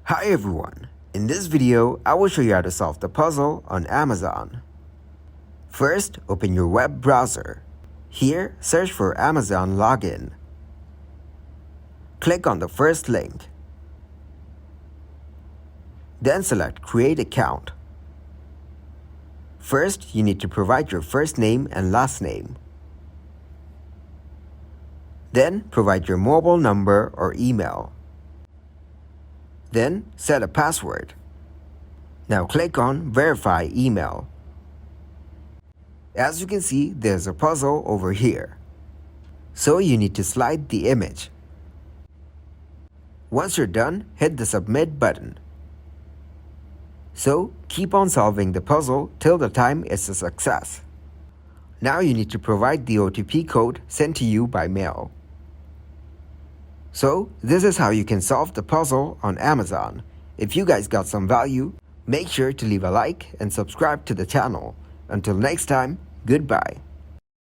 Hi everyone, in this video I will show you how to solve the puzzle on Amazon. First, open your web browser. Here, search for Amazon Login. Click on the first link. Then select Create Account. First, you need to provide your first name and last name. Then, provide your mobile number or email. Then, set a password. Now click on Verify Email. As you can see, there's a puzzle over here. So you need to slide the image. Once you're done, hit the Submit button. So, keep on solving the puzzle till the time it's a success. Now you need to provide the OTP code sent to you by mail. So, this is how you can solve the puzzle on Amazon. If you guys got some value, make sure to leave a like and subscribe to the channel. Until next time, goodbye.